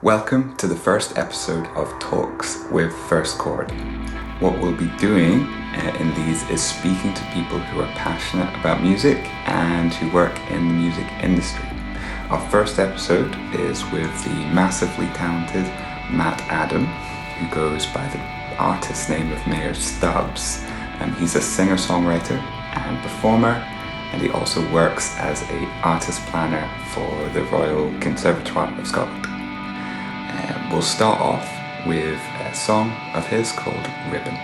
Welcome to the first episode of Talks with First Chord. What we'll be doing in these is speaking to people who are passionate about music and who work in the music industry. Our first episode is with the massively talented Matt Adam, who goes by the artist name of Mayor Stubbs. He's a singer-songwriter and performer, and he also works as an artist planner for the Royal Conservatoire of Scotland. We'll start off with a song of his called Ribbon.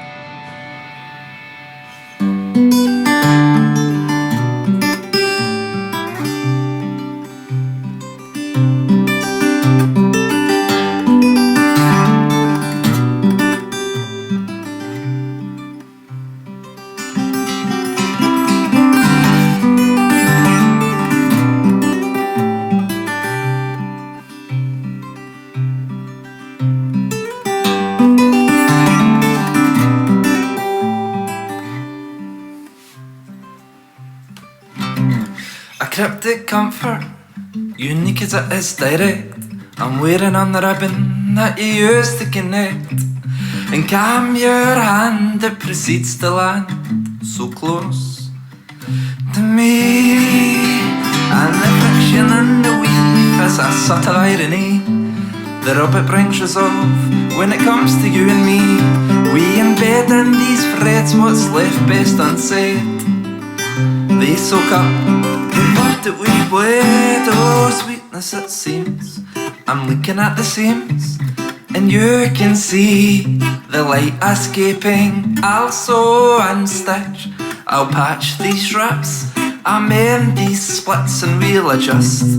Cryptic comfort, unique as it is direct. I'm wearing on the ribbon that you used to connect. And calm your hand that proceeds to land so close to me. And the friction and the weave is a subtle irony. The rub it brings resolve when it comes to you and me. We embed in these threads what's left best unsaid. They soak up that we bled, oh sweetness it seems. I'm looking at the seams, and you can see the light escaping. I'll sew and stitch, I'll patch these rips, I'll mend these splits and we'll adjust.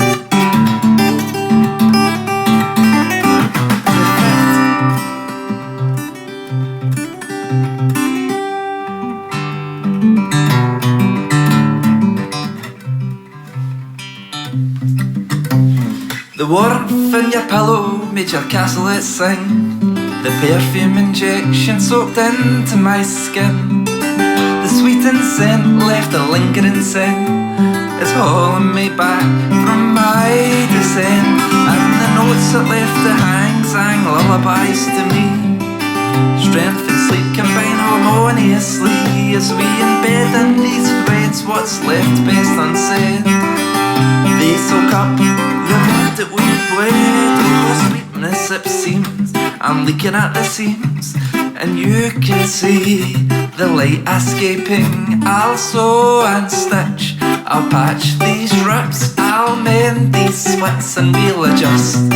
The warmth in your pillow made your castle sing. The perfume injection soaked into my skin. The sweetened scent left a lingering scent. It's hauling me back from my descent. And the notes that left the hang sang lullabies to me. Strength and sleep combine harmoniously as we embed in these threads what's left best unsaid. They soak up the blood that we bled, oh sweetness it seems. I'm looking at the seams, and you can see the light escaping. I'll sew and stitch, I'll patch these rips, I'll mend these splits and we'll adjust.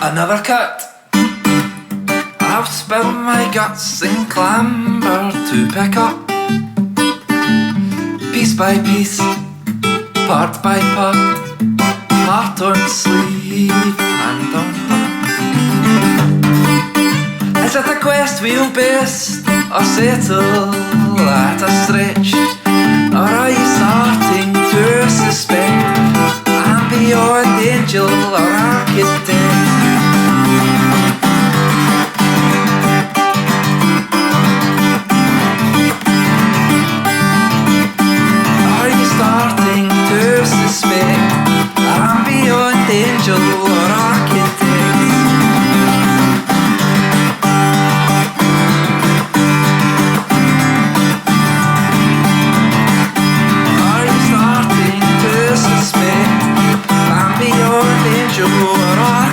Another cut. I've spilled my guts and clamber to pick up, piece by piece, part by part, heart on sleeve, hand on heart. Is it a quest we'll best, or settle at a stretch? Or are you starting to suspect I'm beyond angel or architect? I'm beyond angel or architect. Are you starting to suspect I'm beyond angel or architect?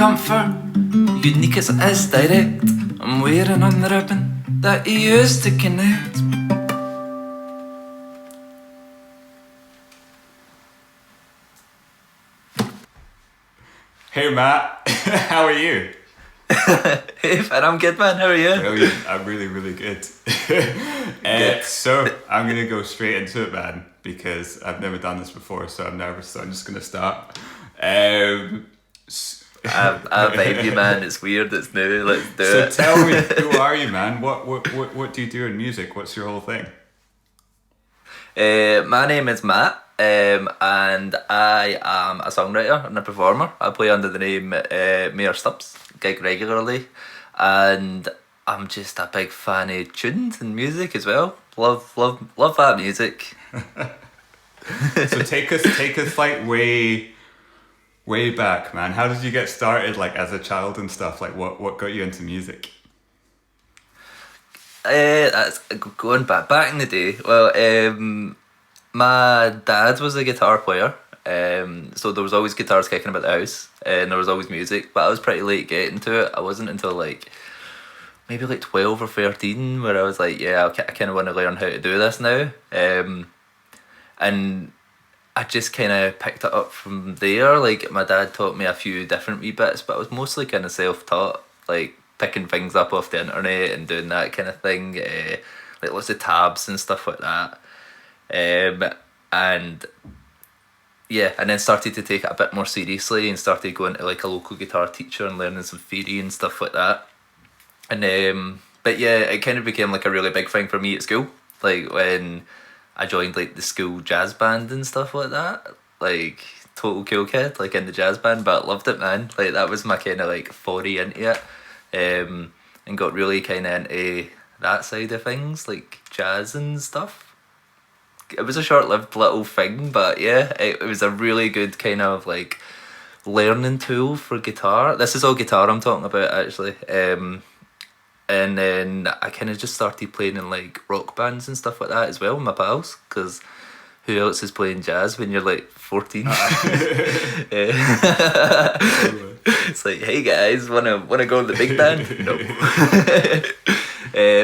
comfort, unique as it is direct. I'm wearing on the ribbon that you used to connect. Hey Matt, how are you? Hey, and I'm good, man. How are you? Brilliant. I'm really, really good. So I'm gonna go straight into it, man, because I've never done this before, so I'm nervous. So I'm just gonna start. I vibe you, man. It's weird. It's new. Let's do it. So tell me, who are you, man? What do you do in music? What's your whole thing? My name is Matt, and I am a songwriter and a performer. I play under the name Mayor Stubbs, gig regularly, and I'm just a big fan of tunes and music as well. Love that music. So take us like way back, man. How did you get started, like as a child and stuff? Like what got you into music? That's going back in the day. Well, my dad was a guitar player, so there was always guitars kicking about the house, and there was always music. But I was pretty late getting to it. I wasn't until like maybe like 12 or 13 where I was like, yeah, I kind of want to learn how to do this now. And I just kind of picked it up from there. Like my dad taught me a few different wee bits, but I was mostly kind of self-taught, like picking things up off the internet and doing that kind of thing, like lots of tabs and stuff like that. And yeah, and then started to take it a bit more seriously and started going to like a local guitar teacher and learning some theory and stuff like that. And but yeah, it kind of became like a really big thing for me at school, like when I joined like the school jazz band and stuff like that, like total cool kid, like in the jazz band, but loved it, man. Like that was my kind of like foray into it, and got really kind of into that side of things, like jazz and stuff. It was a short-lived little thing, but yeah, it was a really good kind of like learning tool for guitar. This is all guitar I'm talking about, actually. And then I kind of just started playing in like rock bands and stuff like that as well with my pals, because who else is playing jazz when you're like 14? It's like, hey guys, wanna go in the big band? No.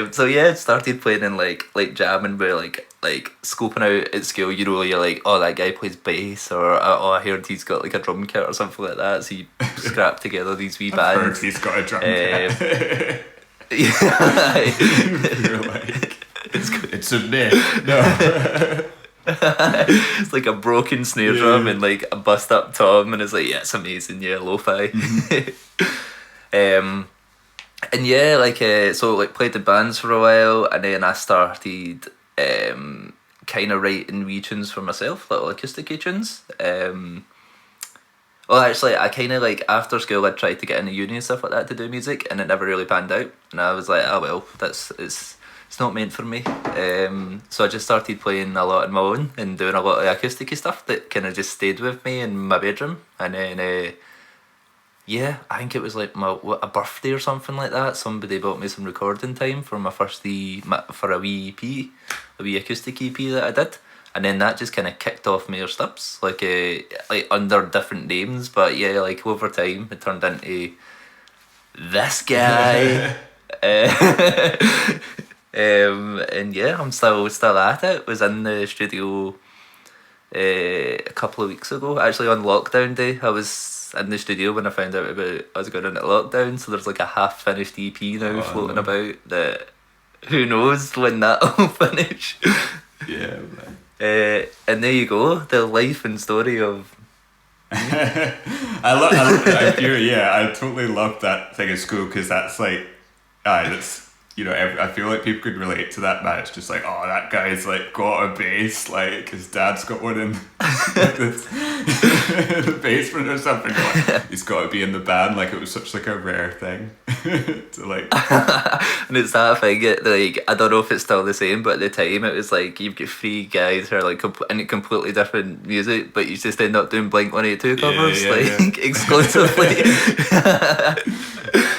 So yeah, started playing in like jamming with like scoping out at school. You know, you're like, oh, that guy plays bass, or oh, I heard he's got like a drum kit or something like that. So you scrap together these wee bands. I've heard he's got a drum kit. Yeah. You're like, it's a myth. No. It's like a broken snare drum and like a bust up tom, and it's like, yeah, it's amazing. Yeah, lo-fi. And yeah, like so like played in bands for a while, and then I started kind of writing wee tunes for myself, little acoustic tunes. Well, actually, I kind of like after school I tried to get into uni and stuff like that to do music, and it never really panned out. And I was like, oh well, it's not meant for me. So I just started playing a lot on my own and doing a lot of acoustic stuff that kind of just stayed with me in my bedroom. And then yeah, I think it was like a birthday or something like that. Somebody bought me some recording time for my first for a wee EP, a wee acoustic EP that I did. And then that just kind of kicked off Mayor Stubbs, like under different names. But yeah, like over time, it turned into this guy. And yeah, I'm still at it. Was in the studio a couple of weeks ago. Actually, on lockdown day, I was in the studio when I found out about I was going into lockdown. So there's like a half-finished EP now floating about that. Who knows when that'll finish? Yeah, man. And there you go, the life and story of. I totally love that thing at school, because that's like, that's, you know, I feel like people could relate to that, man. It's just like, oh, that guy's like got a bass, like his dad's got one in like the basement or something. Like, he's got to be in the band. Like it was such like a rare thing to like. And it's that thing. Like I don't know if it's still the same, but at the time it was like you've got three guys who are like in completely different music, but you just end up doing Blink-182 covers exclusively.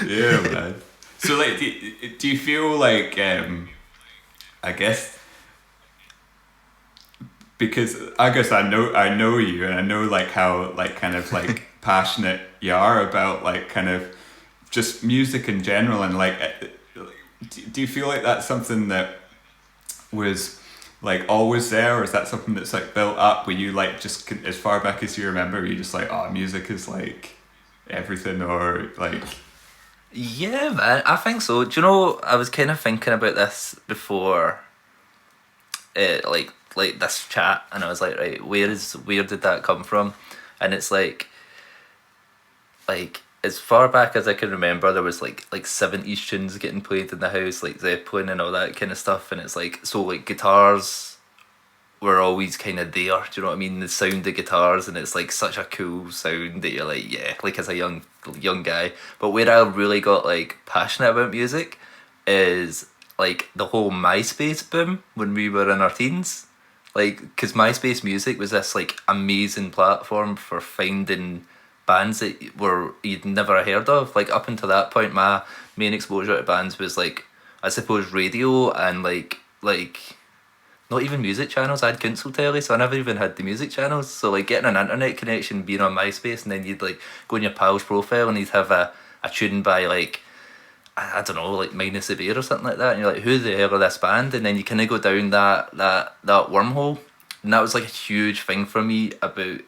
Yeah, man. So like, do you feel like I guess because I know you, and I know like how like kind of like passionate you are about like kind of just music in general, and like do you feel like that's something that was like always there, or is that something that's like built up where you like just as far back as you remember you just like, oh, music is like everything, or like? Yeah, man, I think so. Do you know, I was kind of thinking about this before, like this chat, and I was like, right, where did that come from? And it's like as far back as I can remember, there was like 70s tunes getting played in the house, like Zeppelin and all that kind of stuff, and it's like, so like guitars were always kind of there. Do you know what I mean? The sound of guitars, and it's like such a cool sound that you're like, yeah, like as a young guy. But where I really got like passionate about music is like the whole MySpace boom when we were in our teens. Like, because MySpace Music was this like amazing platform for finding bands that you'd never heard of. Like up until that point, my main exposure to bands was like, I suppose, radio and like not even music channels. I had council telly, so I never even had the music channels. So like getting an internet connection, being on MySpace, and then you'd like go on your pal's profile and he'd have a tune by like, I don't know, like Minus the Bear or something like that, and you're like, who the hell are this band? And then you kind of go down that wormhole, and that was like a huge thing for me about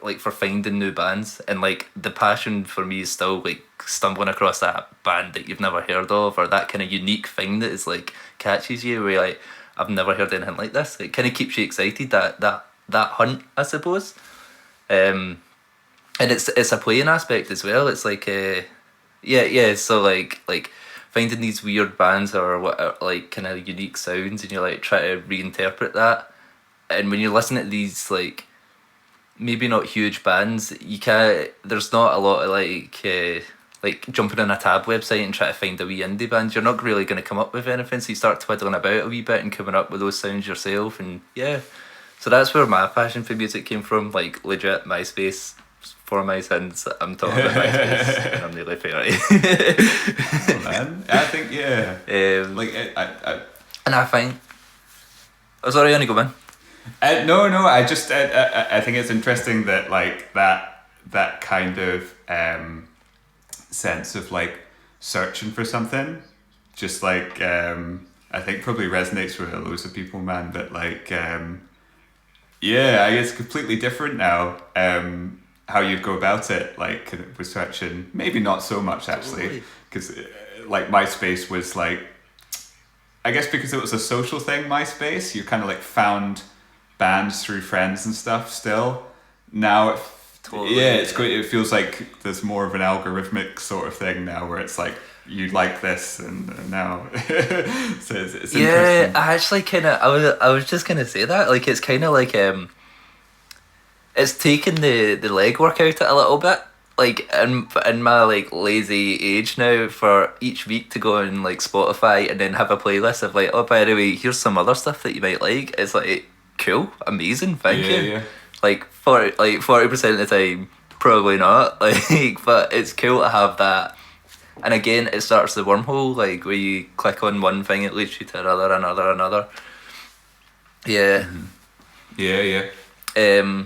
like for finding new bands. And like the passion for me is still like stumbling across that band that you've never heard of, or that kind of unique thing that is like catches you, where you're like, I've never heard anything like this. It kind of keeps you excited, that hunt, I suppose. And it's a playing aspect as well. It's like yeah. So like finding these weird bands or what, like kind of unique sounds, and you like try to reinterpret that. And when you're listening to these like maybe not huge bands, you can't. There's not a lot of like jumping on a tab website and try to find a wee indie band. You're not really going to come up with anything, so you start twiddling about a wee bit and coming up with those sounds yourself. And yeah, so that's where my passion for music came from. Like legit MySpace. For my sins, I'm talking about MySpace and I'm nearly 30. Oh, man, I think like and I think, oh sorry, only go man. No, I just I think it's interesting that like that kind of sense of like searching for something, just like I think probably resonates with loads of people, man. But like yeah, I guess completely different now. How you go about it, like with searching, maybe not so much actually, because like MySpace was like, I guess because it was a social thing. MySpace, you kind of like found bands through friends and stuff. Still, now it's great. It feels like there's more of an algorithmic sort of thing now, where it's like you like this, and now so it's yeah. interesting. I actually kind of I was just gonna say that, like it's kind of like it's taken the legwork out of it a little bit. Like in my like lazy age now, for each week to go on like Spotify and then have a playlist of like, oh by the way, here's some other stuff that you might like. It's like cool, amazing, thank you. Yeah. Like 40% of the time, probably not. Like, but it's cool to have that. And again, it starts the wormhole, like where you click on one thing, it leads you to another. Yeah. Mm-hmm. Yeah.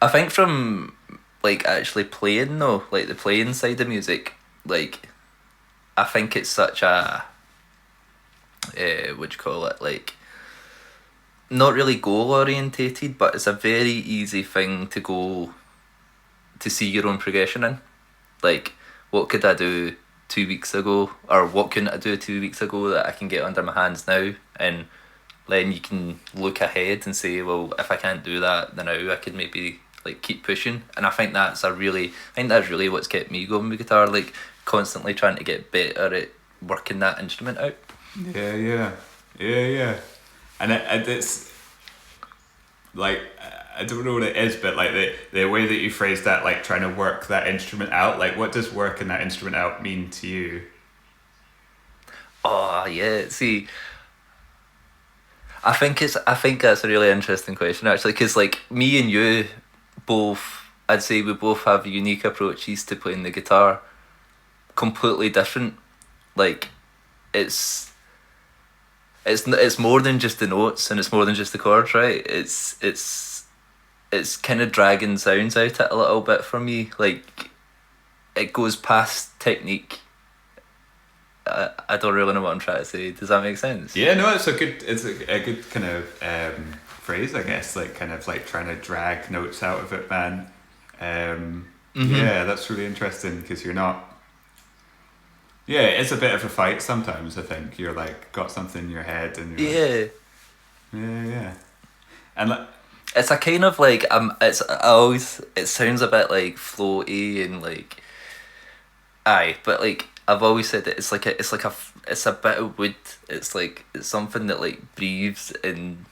I think from like actually playing though, like the playing side of music, like I think it's such a what you call it, like not really goal orientated, but it's a very easy thing to go to see your own progression in. Like, what could I do 2 weeks ago, or what couldn't I do 2 weeks ago that I can get under my hands now? And then you can look ahead and say, well, if I can't do that, then now I could maybe like keep pushing. And I think that's really what's kept me going with guitar, like constantly trying to get better at working that instrument out. Yeah. And it's like, I don't know what it is, but like the way that you phrase that, like trying to work that instrument out, like what does working that instrument out mean to you? Oh yeah, see, I think that's a really interesting question actually, because like me and you both, I'd say we both have unique approaches to playing the guitar, completely different. Like it's more than just the notes, and it's more than just the chords, right? It's it's kind of dragging sounds out it a little bit for me. Like it goes past technique. I don't really know what I'm trying to say. Does that make sense? Yeah, no, it's a good kind of phrase, I guess. Like kind of like trying to drag notes out of it, man. Yeah, that's really interesting because you're not. Yeah, it's a bit of a fight sometimes. I think you're like got something in your head and you're like, yeah, and like, it's a kind of like it's always it sounds a bit like floaty and like aye, but like I've always said that it's a bit of wood. It's like it's something that like breathes and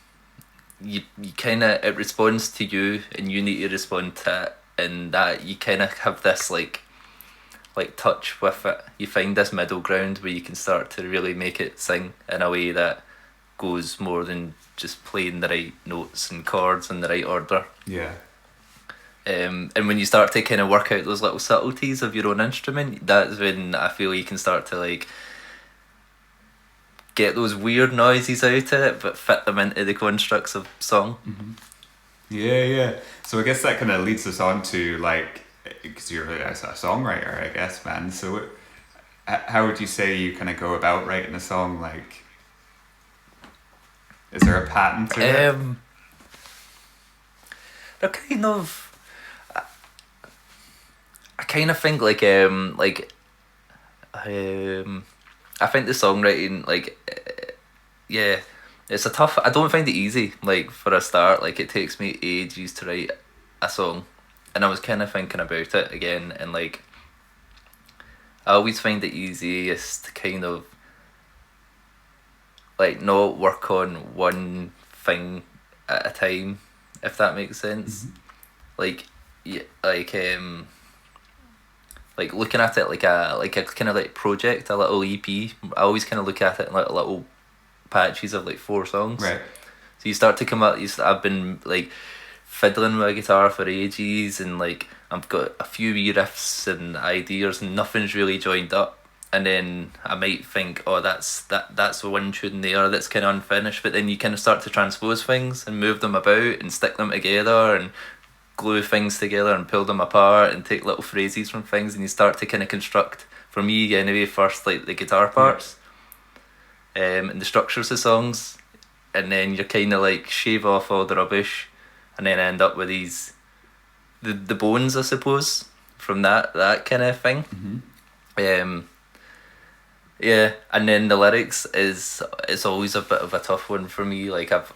you kind of it responds to you and you need to respond to it, and that you kind of have this like touch with it. You find this middle ground where you can start to really make it sing in a way that goes more than just playing the right notes and chords in the right order. yeah. And when you start to kind of work out those little subtleties of your own instrument, that's when I feel you can start to like get those weird noises out of it, but fit them into the constructs of song. Mm-hmm. Yeah. So I guess that kind of leads us on to like, because you're a songwriter, I guess, man. So how would you say you kind of go about writing a song? Like, is there a pattern to it? They're kind of. I kind of think I think the songwriting yeah, it's a tough. I don't find it easy. Like for a start, like it takes me ages to write a song, and I was kind of thinking about it again, and like I always find it easiest to kind of like not work on one thing at a time, if that makes sense. Mm-hmm. Like looking at it like a kind of like project, a little EP. I always kind of look at it in like little patches of like 4 songs. Right. So you start to come up. I've been like fiddling with a guitar for ages, and like I've got a few wee riffs and ideas, and nothing's really joined up. And then I might think, oh, that's one tune there that's kind of unfinished. But then you kind of start to transpose things and move them about and stick them together and glue things together and pull them apart and take little phrases from things, and you start to kind of construct, for me anyway, first like the guitar parts, and the structures of songs, and then you're kind of like shave off all the rubbish, and then end up with these the bones, I suppose, from that kind of thing. Mm-hmm. Yeah, and then the lyrics it's always a bit of a tough one for me. Like I've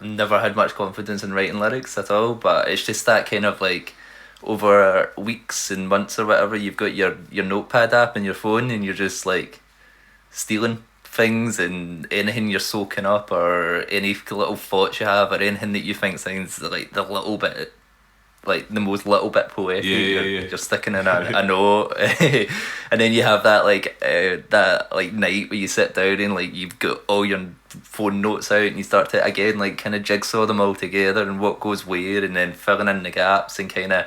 never had much confidence in writing lyrics at all, but it's just that kind of like over weeks and months or whatever, you've got your notepad app in your phone, and you're just like stealing things, and anything you're soaking up or any little thoughts you have or anything that you think sounds like the little bit, like the most little bit poetic, you're sticking in a note. And then you have that that night where you sit down and like you've got all your phone notes out, and you start to again like kind of jigsaw them all together and what goes where, and then filling in the gaps and kind of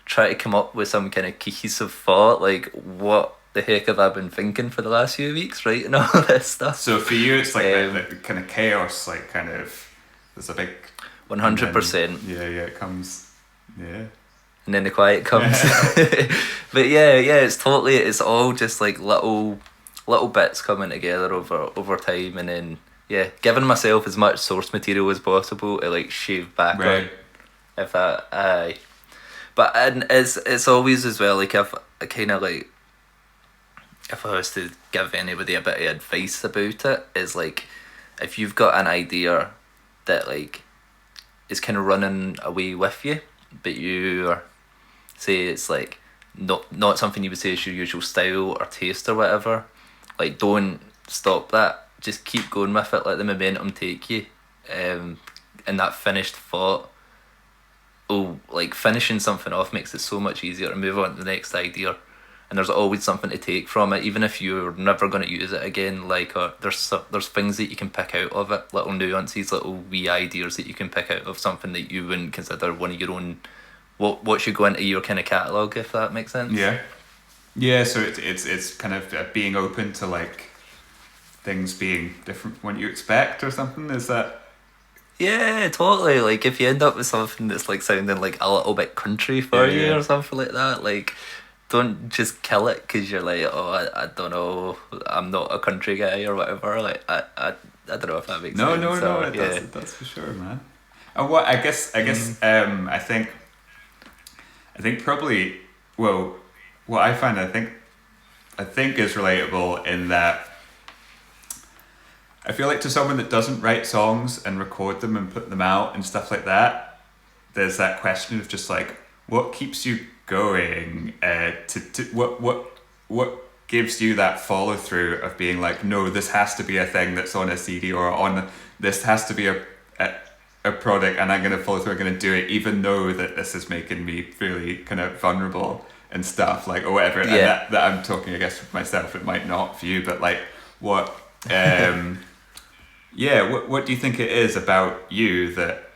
try to come up with some kind of cohesive thought, like what the heck have I been thinking for the last few weeks, right, and all this stuff. So for you it's like the kind of chaos, like kind of there's a big 100%. Yeah, it comes. Yeah. And then the quiet comes. But yeah, it's all just like little bits coming together over time, and then giving myself as much source material as possible to like shave back on. If I but and it's always as well, like if I kind of like, if I was to give anybody a bit of advice about it, is like if you've got an idea that like is kind of running away with you, but you say it's like not something you would say is your usual style or taste or whatever, like don't stop that, just keep going with it, let the momentum take you, and that finished thought, like finishing something off makes it so much easier to move on to the next idea, and there's always something to take from it, even if you're never going to use it again. Like there's things that you can pick out of it, little nuances, little wee ideas that you can pick out of something that you wouldn't consider one of your own, what should go into your kind of catalogue, if that makes sense. Yeah, so it's kind of being open to like things being different from what you expect or something, is that? Yeah, totally. Like if you end up with something that's like sounding like a little bit country for Yeah, you yeah. or something like that, like don't just kill it because you're like, oh, I don't know, I'm not a country guy or whatever. Like I don't know if that makes No, sense. no, Or, yeah. that's for sure, man. And what I think probably, well, what I find I think is relatable in that I feel like to someone that doesn't write songs and record them and put them out and stuff like that, there's that question of just like what keeps you going, to what gives you that follow through of being like, no, this has to be a thing that's on a CD or on, this has to be a product, and I'm gonna follow through, I'm gonna do it even though that this is making me really kind of vulnerable and stuff, like, or whatever. And Yeah. that I'm talking, I guess, for myself, it might not for you, but like what yeah, what do you think it is about you that,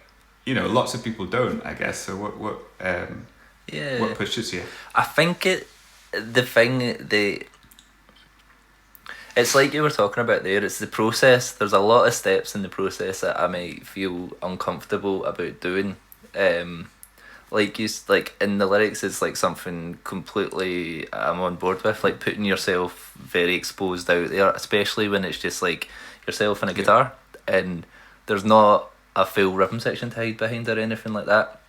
you know, lots of people don't, I guess? So Yeah. what pushes you? I think the thing it's like you were talking about there, it's the process. There's a lot of steps in the process that I might feel uncomfortable about doing. Like like in the lyrics is like something completely I'm on board with, like putting yourself very exposed out there, especially when it's just like yourself and a guitar and there's not a full rhythm section to hide behind or anything like that.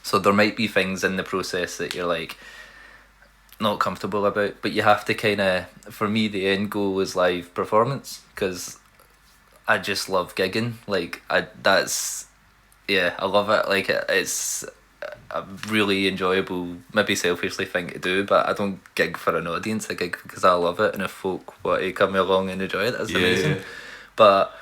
So there might be things in the process that you're like not comfortable about, but you have to kind of, for me the end goal is live performance because I just love gigging. Like I love it. Like it's a really enjoyable, maybe selfishly thing to do, but I don't gig for an audience, I gig because I love it, and if folk want to come along and enjoy it, that's amazing. But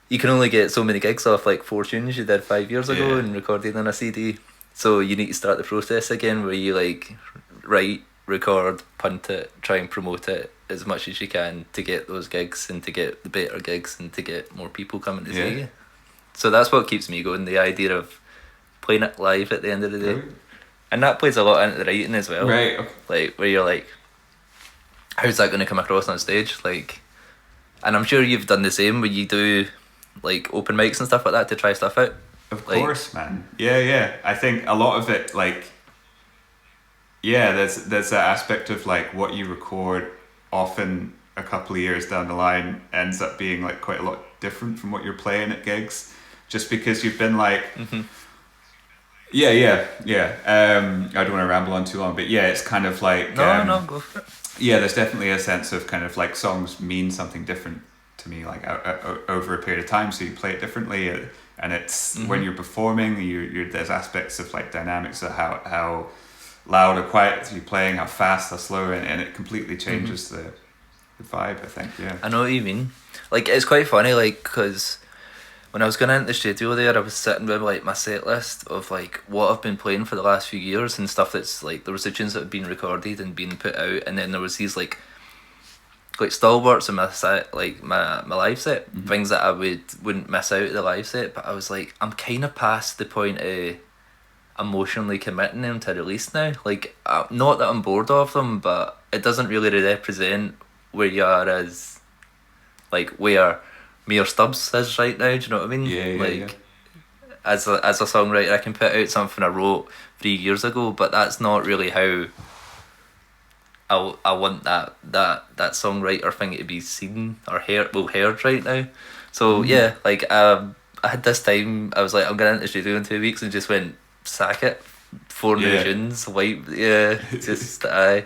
you can only get so many gigs off like 4 tunes you did 5 years ago and recorded on a CD. So you need to start the process again where you like write, record, punt it, try and promote it as much as you can to get those gigs and to get the better gigs and to get more people coming to see you. So that's what keeps me going, the idea of playing it live at the end of the day. Right. And that plays a lot into the writing as well. Right. Okay. Like where you're like, how's that going to come across on stage? Like, and I'm sure you've done the same when you do like open mics and stuff like that to try stuff out. Of course, man. Yeah. I think a lot of it, like, yeah, there's that aspect of like what you record often a couple of years down the line ends up being like quite a lot different from what you're playing at gigs, just because you've been like, yeah. I don't want to ramble on too long, but yeah, it's kind of like No, go for it. yeah, there's definitely a sense of kind of like songs mean something different to me, like over a period of time, so you play it differently, and it's when you're performing, you're there's aspects of like dynamics of how loud or quiet you're playing, how fast or slow, and it completely changes the vibe, I think. Yeah, I know what you mean. Like it's quite funny, like because when I was going into the studio there, I was sitting with like my set list of like what I've been playing for the last few years and stuff that's like there was the tunes that have been recorded and been put out, and then there was these like stalwarts in my set, like my live set, things that I wouldn't miss out of the live set. But I was like, I'm kind of past the point of emotionally committing them to release now. Like not that I'm bored of them, but it doesn't really represent where you are as like where Mayor Stubbs is right now. Do you know what I mean? Yeah. As a songwriter, I can put out something I wrote 3 years ago, but that's not really how I want that songwriter thing to be seen or heard right now. So yeah, like I had this time, I was like, I'm going into the studio in 2 weeks, and just went, sack it, 4 new tunes, just aye.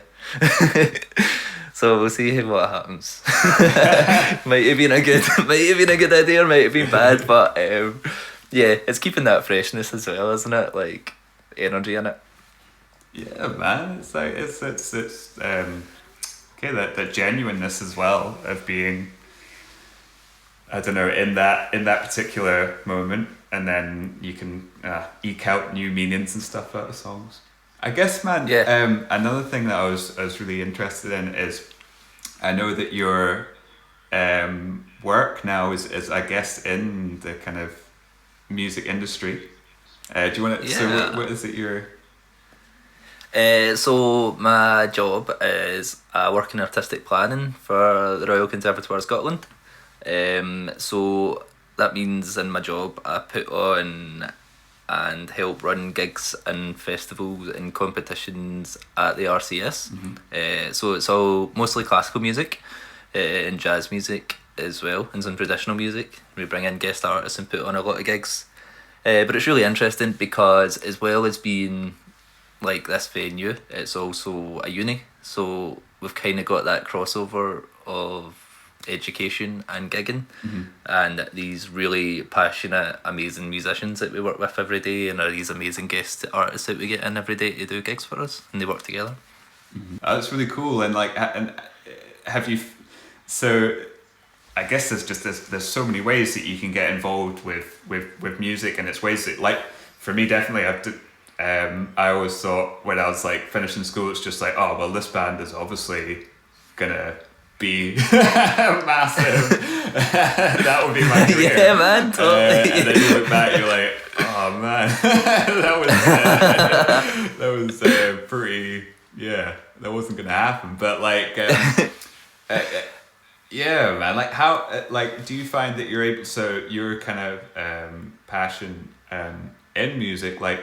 So we'll see what happens. might have been a good idea, or might have been bad, but yeah, it's keeping that freshness as well, isn't it? Like energy in it. Yeah, man. It's like it's okay, that genuineness as well of being, I don't know, in that particular moment, and then you can eke out new meanings and stuff out of songs. I guess, man. Yeah. Another thing that I was really interested in is, I know that your work now is I guess in the kind of music industry. Do you want to? Yeah. So what is it your? So my job is I work in artistic planning for the Royal Conservatoire Scotland. So that means in my job I put on and help run gigs and festivals and competitions at the RCS. So it's all mostly classical music and jazz music as well, and some traditional music. We bring in guest artists and put on a lot of gigs. But it's really interesting because as well as being like this venue, it's also a uni. So we've kind of got that crossover of education and gigging, and these really passionate, amazing musicians that we work with every day, and are these amazing guest artists that we get in every day to do gigs for us, and they work together. That's really cool. And like, and have you? So, I guess there's so many ways that you can get involved with music, and it's ways that, like, for me definitely I always thought when I was like finishing school, it's just like, oh well, this band is obviously gonna be massive. That would be my career. Yeah, man, totally. And then you look back, you're like, oh man, that was pretty. Yeah, that wasn't gonna happen. But like, yeah, man. Like, how? Like, do you find that you're able? So your kind of passion in music, like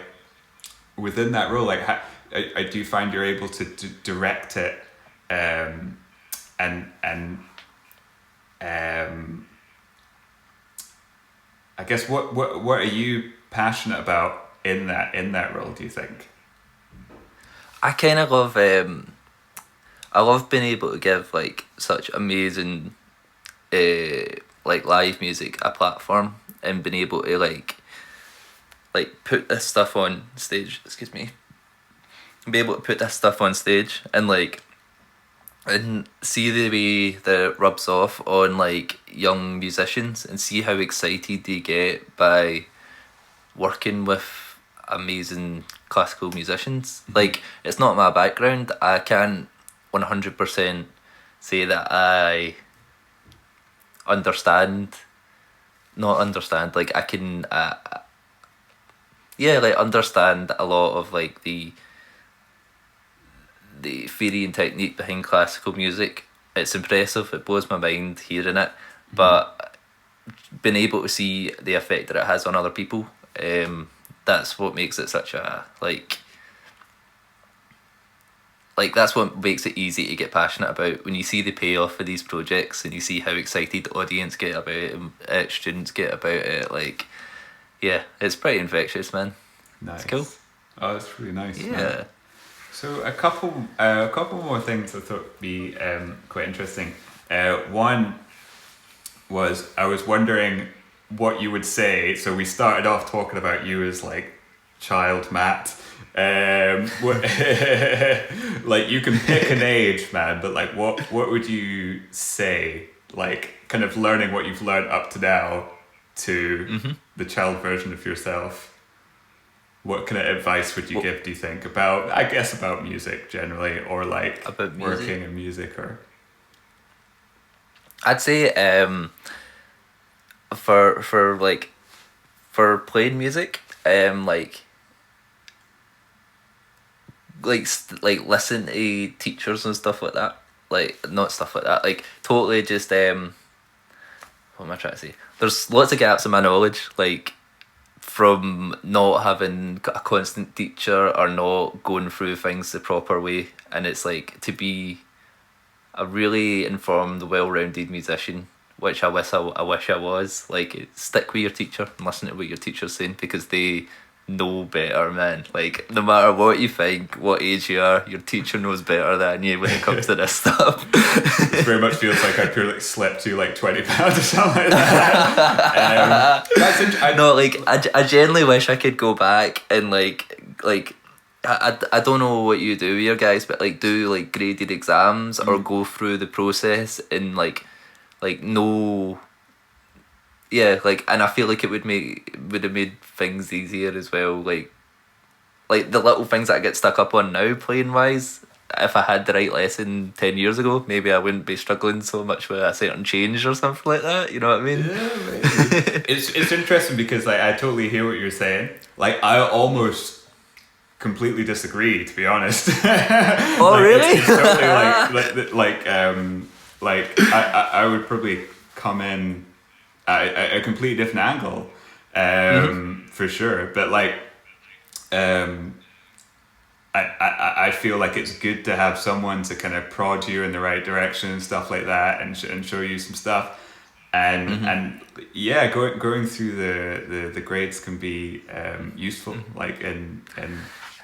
within that role, like, how, do you find you're able to direct it? And I guess what are you passionate about in that role, do you think? I kind of love I love being able to give like such amazing like live music a platform, and being able to like put this stuff on stage, excuse me, be able to put this stuff on stage and like and see the way that it rubs off on like young musicians, and see how excited they get by working with amazing classical musicians. Like, it's not my background. I can't 100% say that I understand, like I can like understand a lot of like the theory and technique behind classical music. It's impressive, it blows my mind hearing it, but being able to see the effect that it has on other people, that's what makes it such a like that's what makes it easy to get passionate about. When you see the payoff for these projects and you see how excited the audience get about it and students get about it, like, yeah, it's pretty infectious, man. Nice. It's cool. Oh, that's really nice. Yeah. Man. So a couple more things I thought would be quite interesting. One was, I was wondering what you would say. So we started off talking about you as like child Matt. Like, you can pick an age, man, but like what would you say, like kind of learning what you've learned up to now to the child version of yourself? What kind of advice would you give, do you think, about music generally, or like about music? Working in music? Or I'd say for playing music, like listen to teachers and stuff like that. Like, not stuff like that, like totally just what am I trying to say? There's lots of gaps in my knowledge, like from not having a constant teacher or not going through things the proper way. And it's like, to be a really informed, well-rounded musician, which I wish I was, like, stick with your teacher and listen to what your teacher's saying, because they know better, man. Like, no matter what you think, what age you are, your teacher knows better than you when it comes to this stuff. It very much feels like I purely like slept to like 20 pounds or something like that. I genuinely wish I could go back and like I don't know what you do here, guys, but like do like graded exams or go through the process and like know. Yeah, like, and I feel like it would have made things easier as well. Like the little things that I get stuck up on now, playing wise. If I had the right lesson 10 years ago, maybe I wouldn't be struggling so much with a certain change or something like that. You know what I mean? Yeah, it's interesting because like I totally hear what you're saying. Like, I almost completely disagree, to be honest. Oh, like, really? It's totally like I would probably come in a completely different angle, for sure. But like, I feel like it's good to have someone to kind of prod you in the right direction and stuff like that, and show you some stuff. And yeah, going through the grades can be useful, like in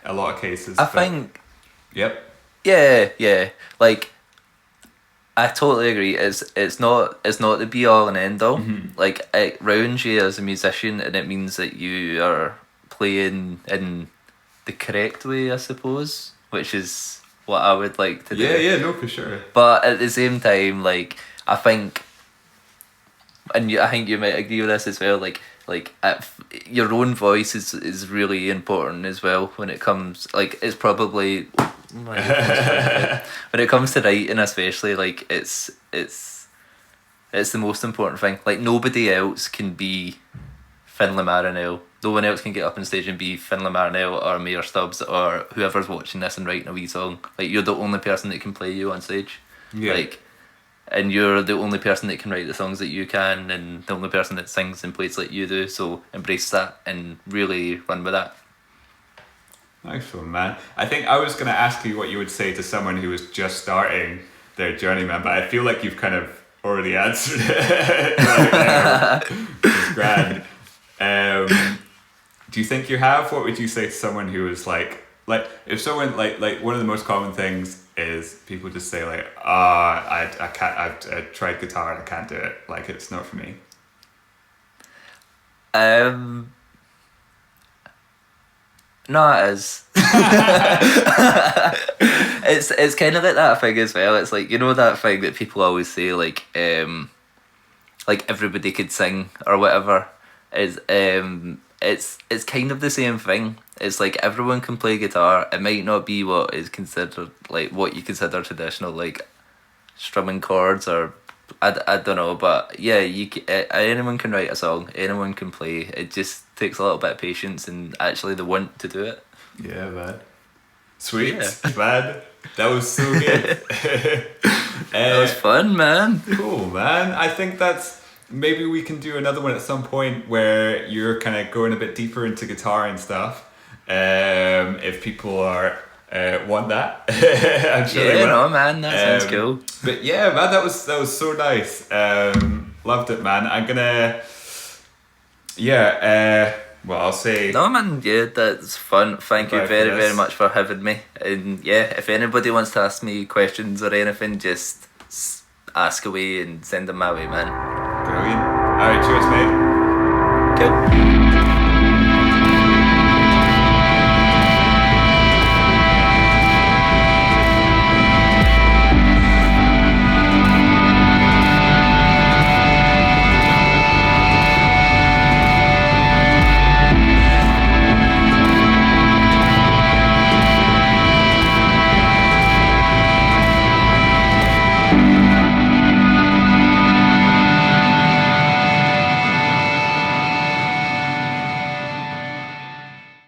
a lot of cases. I think. Yep. Yeah. Like, I totally agree. It's not the be all and end all. Like, it rounds you as a musician, and it means that you are playing in the correct way, I suppose, which is what I would like to do. Yeah, no, for sure. But at the same time, like, I think, and I think you might agree with this as well, like your own voice is really important as well when it comes, like, it's probably when it comes to writing, especially, like, it's the most important thing. Like, nobody else can be Finlay Marinell. No one else can get up on stage and be Finlay Marinell or Mayor Stubbs or whoever's watching this and writing a wee song. Like, you're the only person that can play you on stage. Yeah. Like, and you're the only person that can write the songs that you can, and the only person that sings and plays like you do. So embrace that and really run with that. Nice one, man. I think I was going to ask you what you would say to someone who was just starting their journey, man, but I feel like you've kind of already answered it. It's grand. Do you think you have? What would you say to someone who is like if someone like one of the most common things is people just say like, I can't, I've tried guitar and I can't do it, like, it's not for me. No, it is. It's kind of like that thing as well. It's like, you know, that thing that people always say, like everybody could sing or whatever. Is it's kind of the same thing. It's like everyone can play guitar. It might not be what is considered, like, what you consider traditional, like, strumming chords, or I don't know, but yeah, anyone can write a song, anyone can play. It just takes a little bit of patience and actually the want to do it. Yeah, man. Sweet, man. That was so good. That was fun, man. Cool, man. I think maybe we can do another one at some point where you're kind of going a bit deeper into guitar and stuff. If people want that, I'm sure they will. No, man, that sounds cool. But yeah, man, that was so nice. Loved it, man. I'm gonna, well, I'll say. No, man, yeah, that's fun. Thank you very, very much for having me. And yeah, if anybody wants to ask me questions or anything, just ask away and send them my way, man. Brilliant. Alright, cheers, mate. Cool.